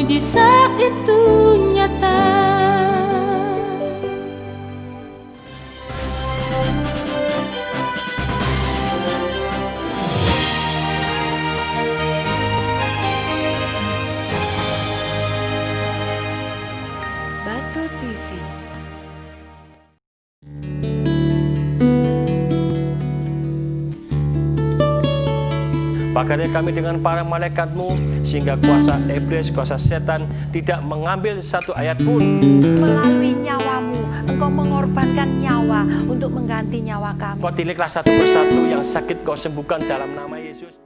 mujizat itu nyata. Batu TV. Pakailah kami dengan para malaikat-Mu, sehingga kuasa iblis, kuasa setan tidak mengambil satu ayat pun. Melalui nyawamu, Engkau mengorbankan nyawa untuk mengganti nyawa kami. Kau tiliklah satu persatu yang sakit, Kau sembuhkan dalam nama Yesus.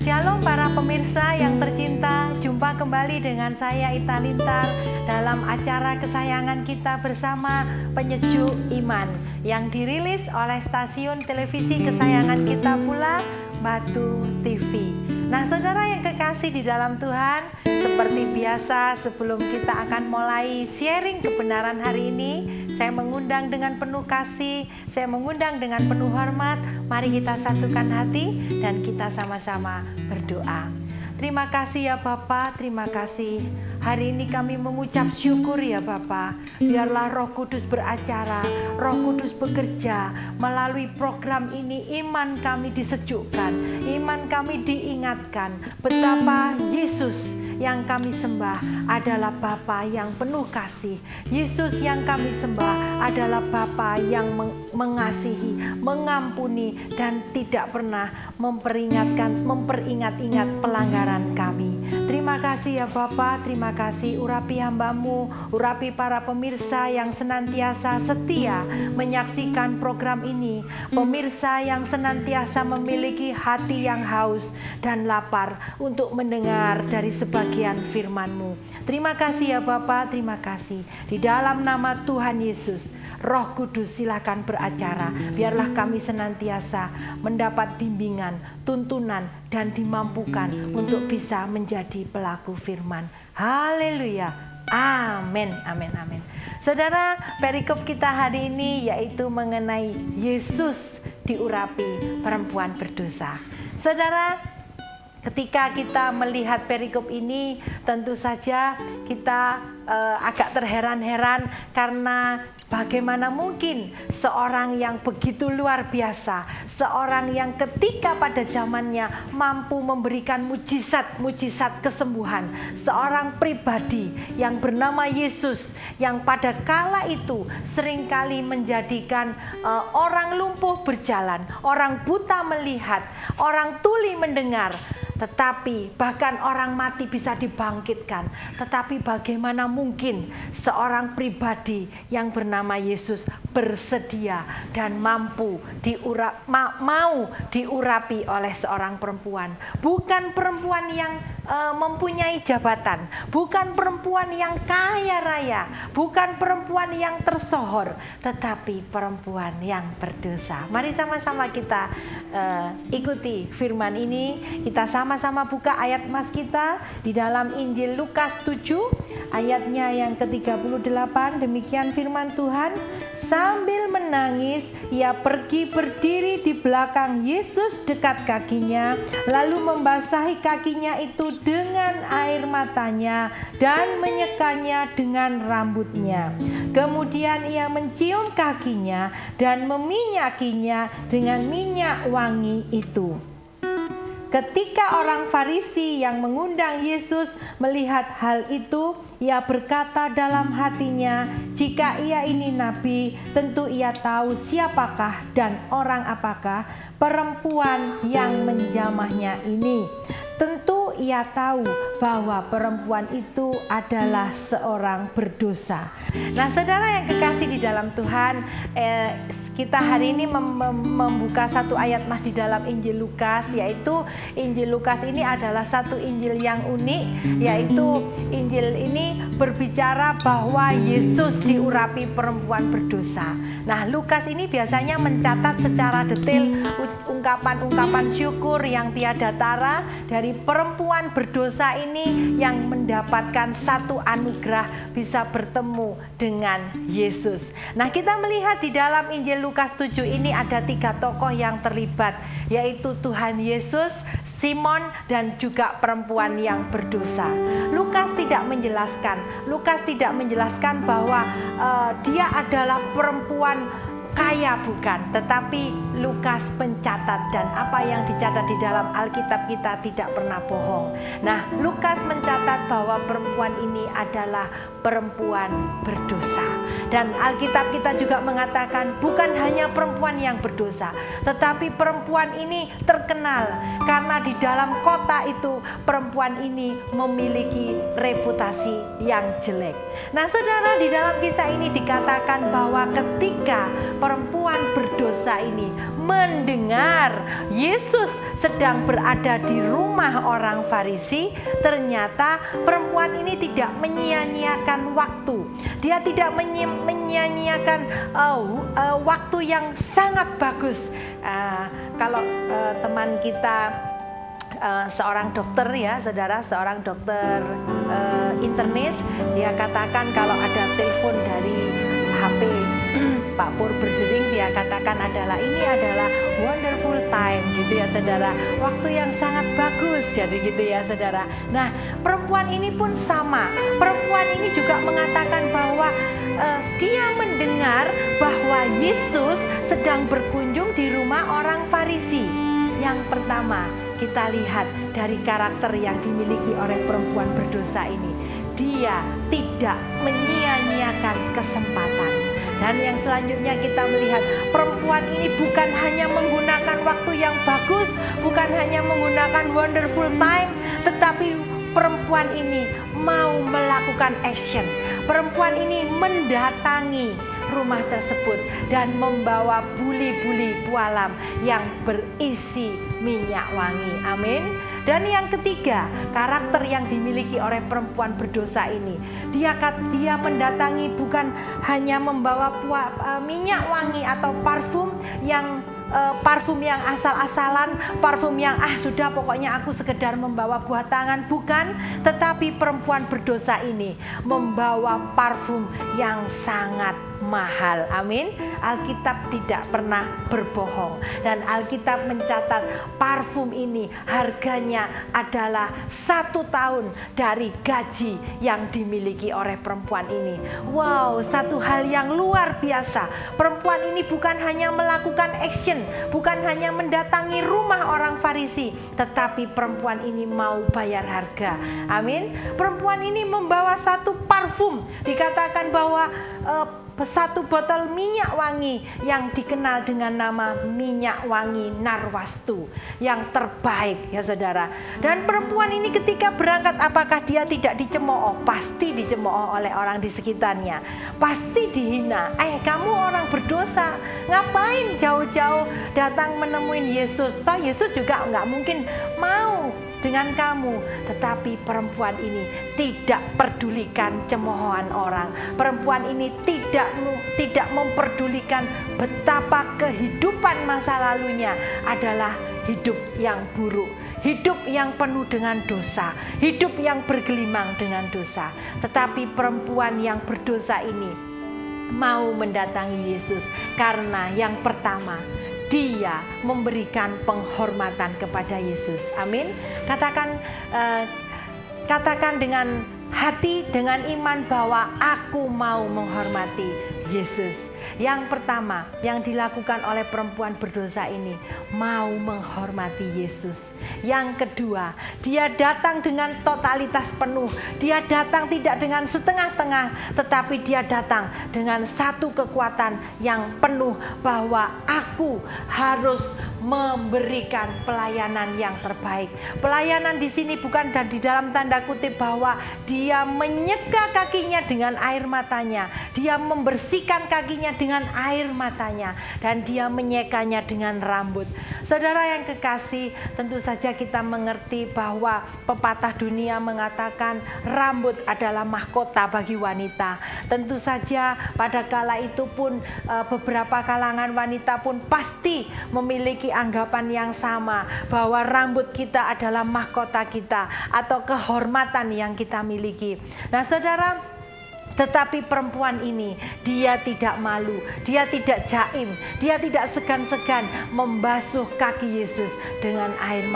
Shalom para pemirsa yang tercinta, jumpa kembali dengan saya Ita Lintar dalam acara kesayangan kita bersama Penyejuk Iman yang dirilis oleh stasiun televisi kesayangan kita pula, Batu TV. Nah saudara yang kekasih di dalam Tuhan, seperti biasa sebelum kita akan mulai sharing kebenaran hari ini, saya mengundang dengan penuh kasih, saya mengundang dengan penuh hormat. Mari kita satukan hati dan kita sama-sama berdoa. Terima kasih ya Bapa, terima kasih. Hari ini kami mengucap syukur ya Bapa. Biarlah Roh Kudus beracara, Roh Kudus bekerja. Melalui program ini iman kami disejukkan, iman kami diingatkan betapa Yesus yang kami sembah adalah Bapa yang penuh kasih. Yesus yang kami sembah adalah Bapa yang mengasihi, mengampuni, dan tidak pernah memperingat-ingat pelanggaran kami. Terima kasih ya Bapa, terima kasih. Urapi hamba-Mu, urapi para pemirsa yang senantiasa setia menyaksikan program ini, pemirsa yang senantiasa memiliki hati yang haus dan lapar untuk mendengar dari sebagian firman-Mu. Terima kasih ya Bapa, terima kasih. Di dalam nama Tuhan Yesus, Roh Kudus silakan beracara. Biarlah kami senantiasa mendapat bimbingan, tuntunan, dan dimampukan untuk bisa menjadi pelaku firman. Haleluya. Amin, amin, amin. Saudara, perikop kita hari ini yaitu mengenai Yesus diurapi perempuan berdosa. Saudara, ketika kita melihat perikop ini, tentu saja kita agak terheran-heran karena bagaimana mungkin seorang yang begitu luar biasa, seorang yang ketika pada zamannya mampu memberikan mujizat kesembuhan, seorang pribadi yang bernama Yesus yang pada kala itu seringkali menjadikan orang lumpuh berjalan, orang buta melihat, orang tuli mendengar, tetapi bahkan orang mati bisa dibangkitkan. Tetapi bagaimana mungkin seorang pribadi yang bernama Yesus bersedia dan mau diurapi oleh seorang perempuan. Bukan perempuan yang mempunyai jabatan, bukan perempuan yang kaya raya, bukan perempuan yang tersohor, tetapi perempuan yang berdosa. Mari sama-sama kita ikuti firman ini. Kita sama-sama buka ayat mas kita di dalam Injil Lukas 7 ayatnya yang ke-38. Demikian firman Tuhan. Sambil menangis, ia pergi berdiri di belakang Yesus dekat kakinya, lalu membasahi kakinya itu dengan air matanya dan menyekanya dengan rambutnya. Kemudian ia mencium kakinya dan meminyakinya dengan minyak wangi itu. Ketika orang Farisi yang mengundang Yesus melihat hal itu, ia berkata dalam hatinya, jika ia ini nabi, tentu ia tahu siapakah dan orang apakah perempuan yang menjamahnya ini. Tentu ia tahu bahwa perempuan itu adalah seorang berdosa. Nah, saudara yang kekasih di dalam Tuhan, kita hari ini membuka satu ayat mas di dalam Injil Lukas, yaitu Injil Lukas ini adalah satu Injil yang unik, yaitu Injil ini berbicara bahwa Yesus diurapi perempuan berdosa. Nah, Lukas ini biasanya mencatat secara detail ungkapan-ungkapan syukur yang tiada tara dari perempuan berdosa ini yang mendapatkan satu anugerah bisa bertemu dengan Yesus. Nah, kita melihat di dalam Injil Lukas 7 ini ada 3 tokoh yang terlibat, yaitu Tuhan Yesus, Simon, dan juga perempuan yang berdosa. Lukas tidak menjelaskan bahwa dia adalah perempuan kaya, bukan, tetapi Lukas mencatat, dan apa yang dicatat di dalam Alkitab kita tidak pernah bohong. Nah, Lukas mencatat bahwa perempuan ini adalah perempuan berdosa. Dan Alkitab kita juga mengatakan bukan hanya perempuan yang berdosa, tetapi perempuan ini terkenal karena di dalam kota itu perempuan ini memiliki reputasi yang jelek. Nah, saudara, di dalam kisah ini dikatakan bahwa ketika perempuan berdosa ini mendengar Yesus sedang berada di rumah orang Farisi, ternyata perempuan ini tidak menyia-nyiakan waktu. Dia tidak menyia-nyiakan waktu yang sangat bagus. Kalau teman kita seorang dokter, ya saudara, seorang dokter internis, dia katakan kalau ada telepon dari HP Pak Pur berdering, dia katakan ini adalah wonderful time, gitu ya saudara, waktu yang sangat bagus, jadi gitu ya saudara. Nah, perempuan ini pun sama. Perempuan ini juga mengatakan bahwa dia mendengar bahwa Yesus sedang berkunjung di rumah orang Farisi. Yang pertama, kita lihat dari karakter yang dimiliki oleh perempuan berdosa ini. Dia tidak menyia-nyiakan kesempatan. Dan yang selanjutnya kita melihat perempuan ini bukan hanya menggunakan waktu yang bagus, bukan hanya menggunakan wonderful time, tetapi perempuan ini mau melakukan action. Perempuan ini mendatangi rumah tersebut dan membawa buli-buli pualam yang berisi minyak wangi. Amin. Dan yang ketiga, karakter yang dimiliki oleh perempuan berdosa ini, dia mendatangi bukan hanya membawa minyak wangi atau parfum yang asal-asalan, parfum yang sudah pokoknya aku sekedar membawa buah tangan, bukan, tetapi perempuan berdosa ini membawa parfum yang sangat mahal. Amin. Alkitab tidak pernah berbohong dan Alkitab mencatat parfum ini harganya adalah 1 tahun dari gaji yang dimiliki oleh perempuan ini. Wow, satu hal yang luar biasa. Perempuan ini bukan hanya melakukan action, bukan hanya mendatangi rumah orang Farisi, tetapi perempuan ini mau bayar harga. Amin. Perempuan ini membawa satu parfum, dikatakan bahwa satu botol minyak wangi yang dikenal dengan nama minyak wangi narwastu yang terbaik, ya saudara. Dan perempuan ini ketika berangkat, apakah dia tidak dicemooh? Pasti dicemooh oleh orang di sekitarnya, pasti dihina. Kamu orang berdosa, ngapain jauh-jauh datang menemuin Yesus? Toh Yesus juga nggak mungkin mau dengan kamu. Tetapi perempuan ini tidak pedulikan cemoohan orang. Perempuan ini tidak memperdulikan betapa kehidupan masa lalunya adalah hidup yang buruk, hidup yang penuh dengan dosa, hidup yang bergelimang dengan dosa. Tetapi perempuan yang berdosa ini mau mendatangi Yesus karena yang pertama, dia memberikan penghormatan kepada Yesus. Amin. Katakan dengan hati, dengan iman bahwa aku mau menghormati Yesus. Yang pertama yang dilakukan oleh perempuan berdosa ini, mau menghormati Yesus. Yang kedua, dia datang dengan totalitas penuh. Dia datang tidak dengan setengah-tengah, tetapi dia datang dengan satu kekuatan yang penuh bahwa aku harus memberikan pelayanan yang terbaik. Pelayanan di sini bukan dan di dalam tanda kutip bahwa dia menyeka kakinya dengan air matanya, dia membersihkan kakinya dengan air matanya, dan dia menyekanya dengan rambut. Saudara yang kekasih, tentu saja kita mengerti bahwa pepatah dunia mengatakan rambut adalah mahkota bagi wanita. Tentu saja pada kala itu pun beberapa kalangan wanita pun pasti memiliki anggapan yang sama bahwa rambut kita adalah mahkota kita atau kehormatan yang kita miliki. Nah saudara, tetapi perempuan ini dia tidak malu, dia tidak jaim, dia tidak segan-segan membasuh kaki Yesus dengan air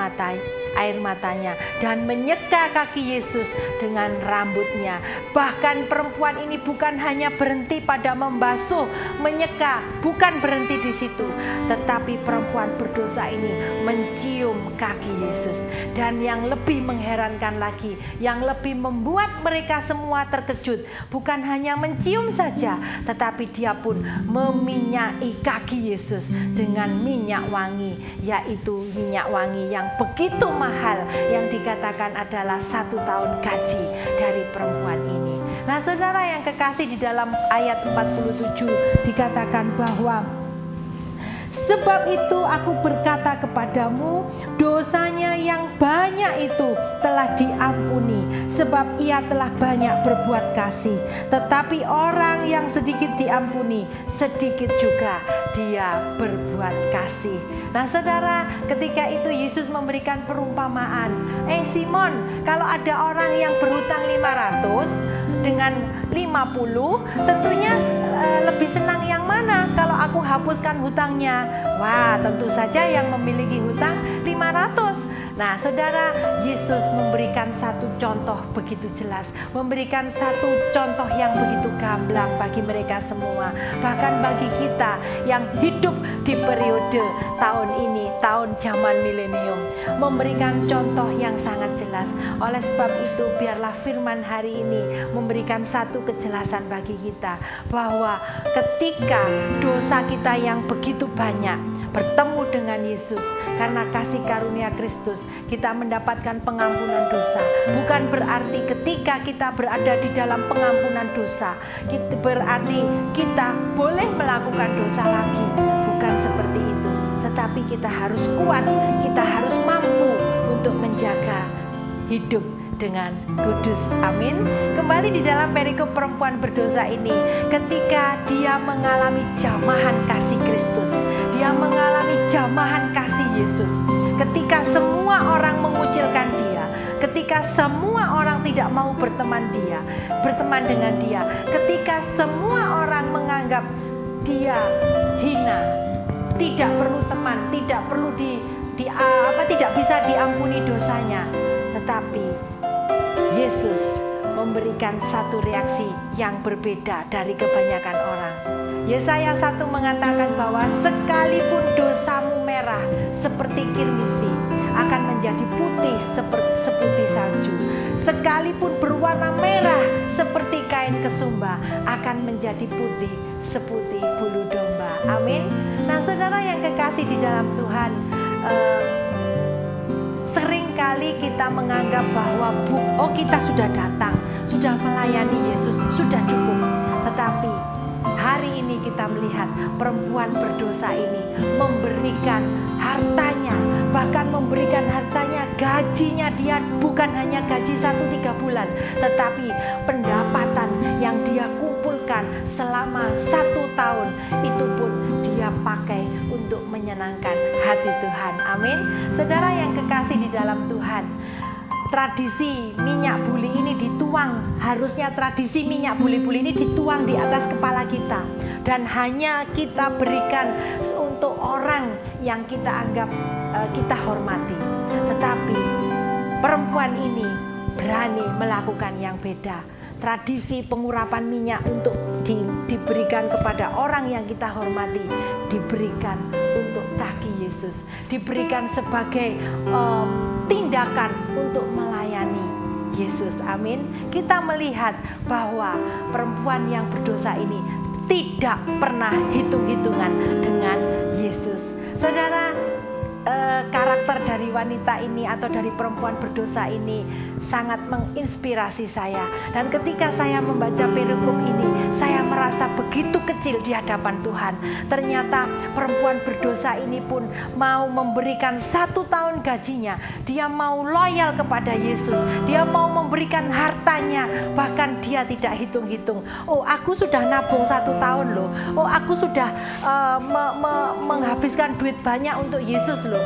matanya dan menyeka kaki Yesus dengan rambutnya. Bahkan perempuan ini bukan hanya berhenti pada membasuh, menyeka, bukan berhenti di situ, tetapi perempuan berdosa ini mencium kaki Yesus. Dan yang lebih mengherankan lagi, yang lebih membuat mereka semua terkejut, bukan hanya mencium saja, tetapi dia pun meminyaki kaki Yesus dengan minyak wangi, yaitu minyak wangi yang begitu mahal, yang dikatakan adalah 1 tahun gaji dari perempuan ini. Nah saudara yang kekasih, di dalam ayat 47 dikatakan bahwa sebab itu aku berkata kepadamu, dosanya yang banyak itu telah diampuni, sebab ia telah banyak berbuat kasih. Tetapi orang yang sedikit diampuni, sedikit juga dia berbuat kasih. Nah saudara, ketika itu Yesus memberikan perumpamaan. Simon, kalau ada orang yang berhutang 500 dengan 50, tentunya lebih senang yang mana kalau aku hapuskan hutangnya? Wah, tentu saja yang memiliki hutang 500. Nah, saudara, Yesus memberikan satu contoh begitu jelas, memberikan satu contoh yang begitu gamblang bagi mereka semua, bahkan bagi kita yang hidup di periode tahun ini, tahun zaman milenium, memberikan contoh yang sangat jelas. Oleh sebab itu, biarlah firman hari ini memberikan satu kejelasan bagi kita, bahwa ketika dosa kita yang begitu banyak bertemu dengan Yesus, karena kasih karunia Kristus kita mendapatkan pengampunan dosa. Bukan berarti ketika kita berada di dalam pengampunan dosa berarti kita boleh melakukan dosa lagi. Bukan seperti itu. Tetapi kita harus kuat, kita harus mampu untuk menjaga hidup dengan kudus. Amin. Kembali di dalam perikop perempuan berdosa ini, ketika dia mengalami jamahan kasih Kristus, dia mengalami jamahan kasih Yesus, ketika semua orang mengucilkan dia, ketika semua orang tidak mau berteman dengan dia, ketika semua orang menganggap dia hina, tidak perlu teman, tidak perlu tidak bisa diampuni dosanya, tetapi Yesus memberikan satu reaksi yang berbeda dari kebanyakan orang. Yesaya 1 mengatakan bahwa sekalipun dosamu merah seperti kirmisi, akan menjadi putih seperti salju. Sekalipun berwarna merah seperti kain kesumba, akan menjadi putih seperti bulu domba. Amin. Nah, saudara yang kekasih di dalam Tuhan, seringkali kita menganggap bahwa kita sudah datang, sudah melayani Yesus, sudah cukup. Tetapi hari ini kita melihat perempuan berdosa ini memberikan hartanya, bahkan memberikan hartanya, gajinya dia bukan hanya gaji 1-3 bulan, tetapi pendapatan yang dia kumpulkan selama 1 tahun itu pun dia pakai untuk menyenangkan hati Tuhan. Amin. Saudara yang kekasih di dalam Tuhan, tradisi minyak buli ini dituang, harusnya tradisi minyak buli-buli ini dituang di atas kepala kita, dan hanya kita berikan untuk orang yang kita anggap kita hormati. Tetapi perempuan ini berani melakukan yang beda. Tradisi pengurapan minyak untuk diberikan kepada orang yang kita hormati, diberikan untuk kaki Yesus, diberikan sebagai tindakan untuk melayani Yesus. Amin. Kita melihat bahwa perempuan yang berdosa ini tidak pernah hitung-hitungan dengan Yesus. Saudara, karakter dari wanita ini atau dari perempuan berdosa ini sangat menginspirasi saya. Dan ketika saya membaca perikop ini, saya merasa begitu kecil di hadapan Tuhan. Ternyata perempuan berdosa ini pun mau memberikan 1 tahun gajinya. Dia mau loyal kepada Yesus. Dia mau memberikan hartanya. Bahkan dia tidak hitung-hitung. Oh, aku sudah nabung 1 tahun loh. Oh, aku sudah menghabiskan duit banyak untuk Yesus loh.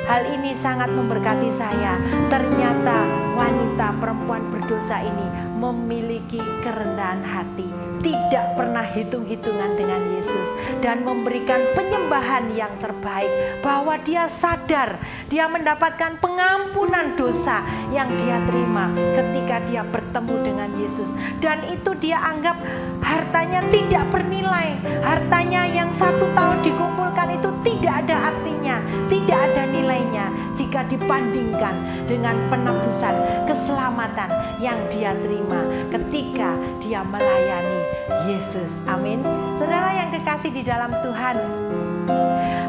Hal ini sangat memberkati saya. Ternyata wanita perempuan berdosa ini memiliki kerendahan hati, tidak pernah hitung-hitungan dengan Yesus, dan memberikan penyembahan yang terbaik, bahwa dia sadar dia mendapatkan pengampunan dosa yang dia terima ketika dia bertemu dengan Yesus. Dan itu dia anggap hartanya tidak bernilai. Hartanya yang 1 tahun dikumpulkan itu tidak ada artinya, tidak ada nilainya jika dibandingkan dengan penebusan, keselamatan yang dia terima ketika dia melayani Yesus. Amin. Saudara yang kekasih di dalam Tuhan,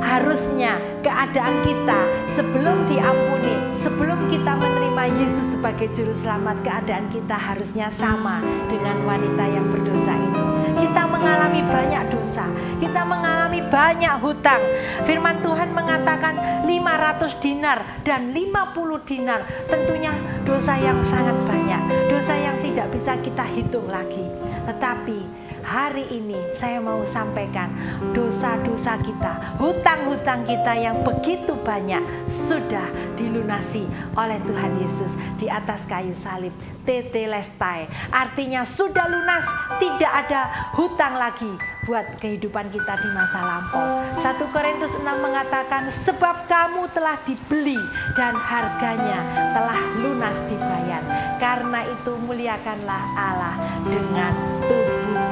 harusnya keadaan kita sebelum diampuni, sebelum kita menerima Yesus sebagai juru selamat, keadaan kita harusnya sama dengan wanita yang berdosa ini. Kita mengalami banyak dosa, kita mengalami banyak hutang. Firman Tuhan mengatakan 500 dinar dan 50 dinar. Tentunya dosa yang sangat banyak, dosa yang tidak bisa kita hitung lagi. Tetapi hari ini saya mau sampaikan, dosa-dosa kita, hutang-hutang kita yang begitu banyak sudah dilunasi oleh Tuhan Yesus di atas kayu salib. Tetelestai, artinya sudah lunas, tidak ada hutang lagi buat kehidupan kita di masa lampau. 1 Korintus 6 mengatakan, sebab kamu telah dibeli dan harganya telah lunas dibayar. Karena itu muliakanlah Allah dengan tubuhmu.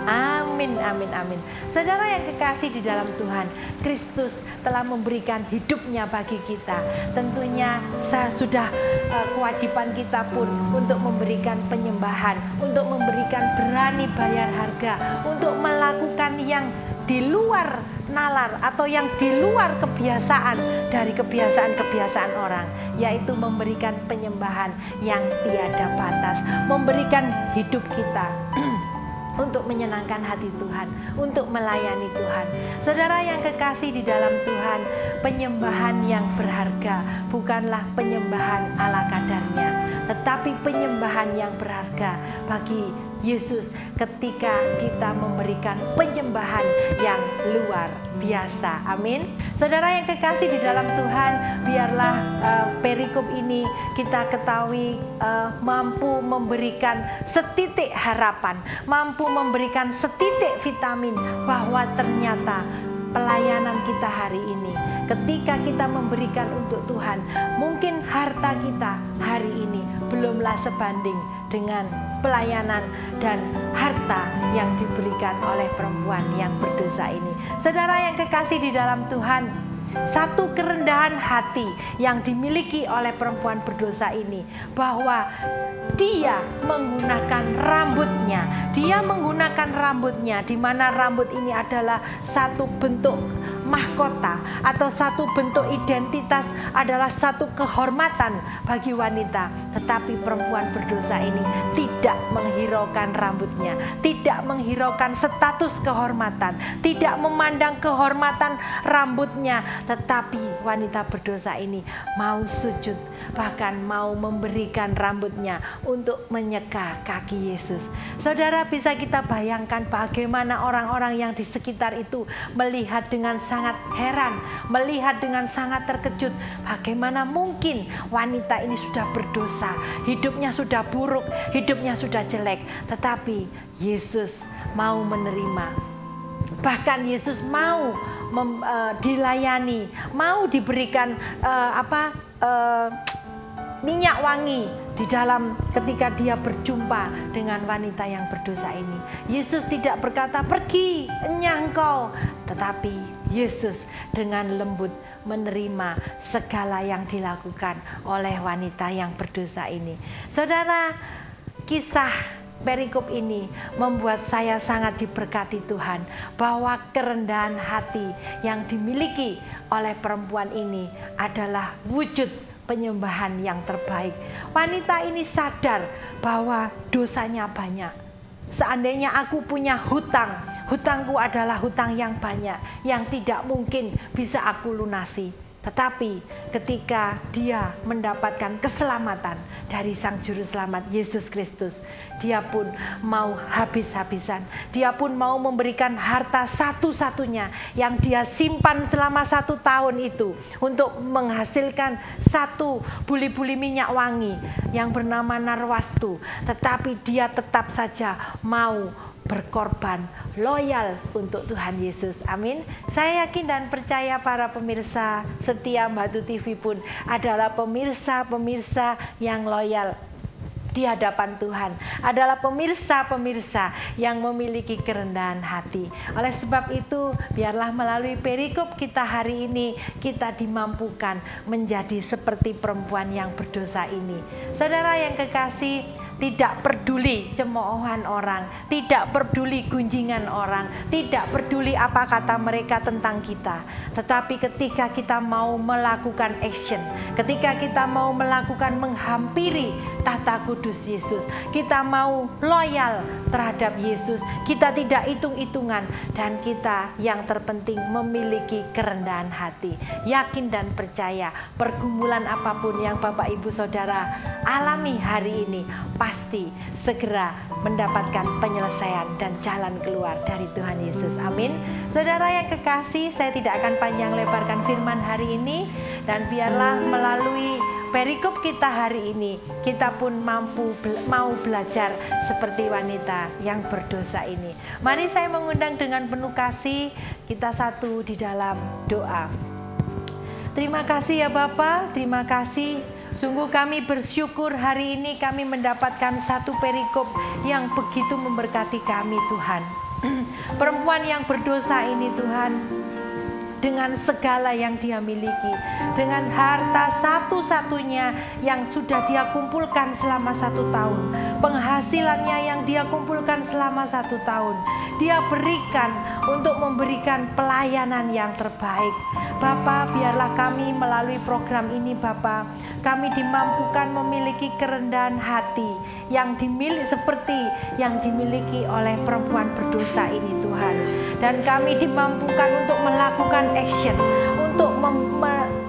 Amin, amin, amin. Saudara yang kekasih di dalam Tuhan, Kristus telah memberikan hidupnya bagi kita. Tentunya sudah kewajiban kita pun untuk memberikan penyembahan, untuk memberikan berani bayar harga, untuk melakukan yang di luar nalar atau yang di luar kebiasaan dari kebiasaan-kebiasaan orang, yaitu memberikan penyembahan yang tiada batas, memberikan hidup kita untuk menyenangkan hati Tuhan, untuk melayani Tuhan. Saudara yang kekasih di dalam Tuhan, penyembahan yang berharga bukanlah penyembahan ala kadarnya, tetapi penyembahan yang berharga bagi Yesus ketika kita memberikan penyembahan yang luar biasa. Amin. Saudara yang kekasih di dalam Tuhan, biarlah perikop ini kita ketahui mampu memberikan setitik harapan, mampu memberikan setitik vitamin bahwa ternyata pelayanan kita hari ini, ketika kita memberikan untuk Tuhan, mungkin harta kita hari ini belumlah sebanding dengan pelayanan dan harta yang diberikan oleh perempuan yang berdosa ini. Saudara yang kekasih di dalam Tuhan, satu kerendahan hati yang dimiliki oleh perempuan berdosa ini, bahwa dia menggunakan rambutnya, di mana rambut ini adalah satu bentuk mahkota atau satu bentuk identitas, adalah satu kehormatan bagi wanita. Tetapi perempuan berdosa ini tidak menghiraukan rambutnya, tidak menghiraukan status kehormatan, tidak memandang kehormatan rambutnya, tetapi wanita berdosa ini mau sujud, bahkan mau memberikan rambutnya untuk menyeka kaki Yesus. Saudara, bisa kita bayangkan bagaimana orang-orang yang di sekitar itu melihat dengan sangat heran, melihat dengan sangat terkejut, bagaimana mungkin wanita ini sudah berdosa, hidupnya sudah buruk, hidupnya sudah jelek, tetapi Yesus mau menerima. Bahkan Yesus mau dilayani, mau diberikan minyak wangi di dalam ketika dia berjumpa dengan wanita yang berdosa ini. Yesus tidak berkata, pergi, enyah engkau, tetapi Yesus dengan lembut menerima segala yang dilakukan oleh wanita yang berdosa ini. Saudara, kisah perikop ini membuat saya sangat diberkati Tuhan, bahwa kerendahan hati yang dimiliki oleh perempuan ini adalah wujud penyembahan yang terbaik. Wanita ini sadar bahwa dosanya banyak. Seandainya aku punya hutang, hutangku adalah hutang yang banyak, yang tidak mungkin bisa aku lunasi. Tetapi ketika dia mendapatkan keselamatan dari Sang Juru Selamat Yesus Kristus, dia pun mau habis-habisan. Dia pun mau memberikan harta satu-satunya yang dia simpan selama 1 tahun itu untuk menghasilkan 1 buli-buli minyak wangi yang bernama narwastu. Tetapi dia tetap saja mau berkorban, loyal untuk Tuhan Yesus. Amin. Saya yakin dan percaya para pemirsa setia Batu TV pun adalah pemirsa-pemirsa yang loyal di hadapan Tuhan, adalah pemirsa-pemirsa yang memiliki kerendahan hati. Oleh sebab itu, biarlah melalui perikop kita hari ini, kita dimampukan menjadi seperti perempuan yang berdosa ini. Saudara yang kekasih, tidak peduli cemoohan orang, tidak peduli gunjingan orang, tidak peduli apa kata mereka tentang kita. Tetapi ketika kita mau melakukan action, ketika kita mau melakukan menghampiri tahta kudus Yesus, kita mau loyal terhadap Yesus, kita tidak hitung-hitungan, dan kita yang terpenting memiliki kerendahan hati. Yakin dan percaya pergumulan apapun yang Bapak Ibu Saudara alami hari ini pasti segera mendapatkan penyelesaian dan jalan keluar dari Tuhan Yesus. Amin. Saudara yang kekasih, saya tidak akan panjang lebarkan firman hari ini, dan biarlah melalui perikop kita hari ini, kita pun mau belajar seperti wanita yang berdosa ini. Mari saya mengundang dengan penuh kasih, kita satu di dalam doa. Terima kasih ya Bapa, terima kasih. Sungguh kami bersyukur hari ini kami mendapatkan satu perikop yang begitu memberkati kami Tuhan. Perempuan yang berdosa ini Tuhan, dengan segala yang dia miliki, dengan harta satu-satunya yang sudah dia kumpulkan selama 1 tahun, penghasilannya yang dia kumpulkan selama 1 tahun, dia berikan untuk memberikan pelayanan yang terbaik. Bapa, biarlah kami melalui program ini Bapa, kami dimampukan memiliki kerendahan hati yang seperti yang dimiliki oleh perempuan berdosa ini Tuhan. Dan kami dimampukan untuk melakukan action, untuk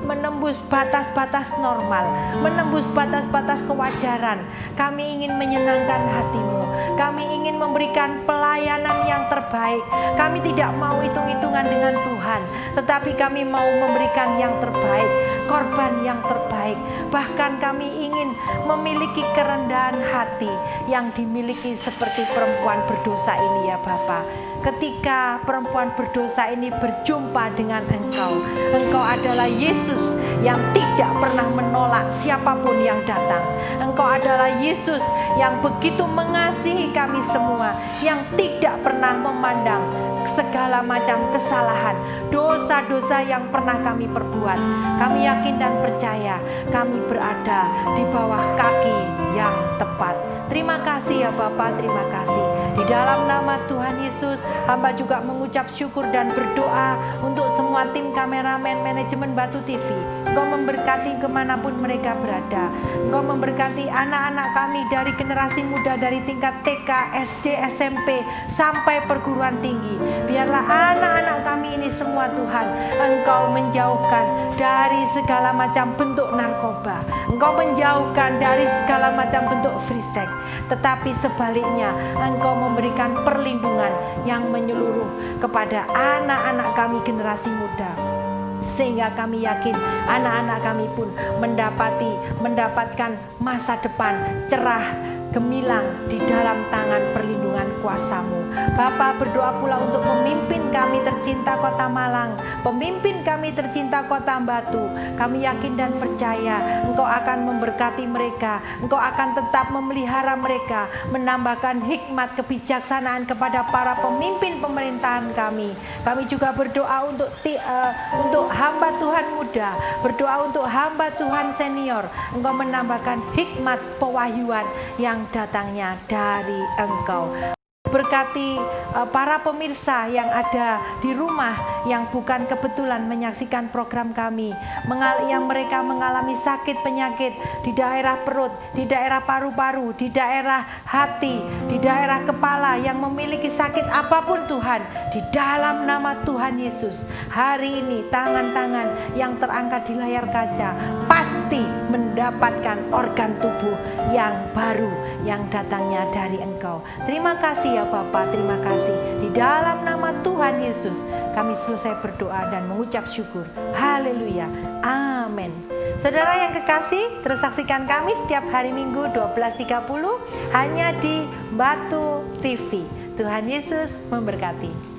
menembus batas-batas normal, menembus batas-batas kewajaran. Kami ingin menyenangkan hati-Mu, kami ingin memberikan pelayanan yang terbaik. Kami tidak mau hitung-hitungan dengan Tuhan, tetapi kami mau memberikan yang terbaik, korban yang terbaik. Bahkan kami ingin memiliki kerendahan hati yang dimiliki seperti perempuan berdosa ini ya Bapa. Ketika perempuan berdosa ini berjumpa dengan Engkau, Engkau adalah Yesus yang tidak pernah menolak siapapun yang datang. Engkau adalah Yesus yang begitu mengasihi kami semua, yang tidak pernah memandang segala macam kesalahan, dosa-dosa yang pernah kami perbuat. Kami yakin dan percaya kami berada di bawah kaki yang tepat. Terima kasih ya Bapa, terima kasih. Di dalam nama Tuhan Yesus, hamba juga mengucap syukur dan berdoa untuk semua tim kameramen manajemen Batu TV. Engkau memberkati kemanapun mereka berada. Engkau memberkati anak-anak kami dari generasi muda, dari tingkat TK, SD, SMP, sampai perguruan tinggi. Biarlah anak-anak kami ini semua Tuhan, Engkau menjauhkan dari segala macam bentuk narkoba. Engkau menjauhkan dari segala macam bentuk free sex. Tetapi sebaliknya, Engkau memberikan perlindungan yang menyeluruh kepada anak-anak kami generasi muda, sehingga kami yakin anak-anak kami pun mendapatkan masa depan cerah, gemilang di dalam tangan perlindungan kuasa-Mu. Bapa, berdoa pula untuk pemimpin kami tercinta Kota Malang, pemimpin kami tercinta Kota Batu. Kami yakin dan percaya Engkau akan memberkati mereka, Engkau akan tetap memelihara mereka, menambahkan hikmat kebijaksanaan kepada para pemimpin pemerintahan kami. Kami juga berdoa untuk hamba Tuhan muda, berdoa untuk hamba Tuhan senior. Engkau menambahkan hikmat pewahyuan yang datangnya dari Engkau. Berkati para pemirsa yang ada di rumah yang bukan kebetulan menyaksikan program kami, yang mereka mengalami sakit penyakit di daerah perut, di daerah paru-paru, di daerah hati, di daerah kepala, yang memiliki sakit apapun Tuhan, di dalam nama Tuhan Yesus, hari ini tangan-tangan yang terangkat di layar kaca pasti mendapatkan organ tubuh yang baru yang datangnya dari Engkau. Terima kasih ya Bapa, terima kasih. Di dalam nama Tuhan Yesus kami selesai berdoa dan mengucap syukur. Haleluya. Amin. Saudara yang kekasih, terus saksikan kami setiap hari Minggu 12.30 hanya di Batu TV. Tuhan Yesus memberkati.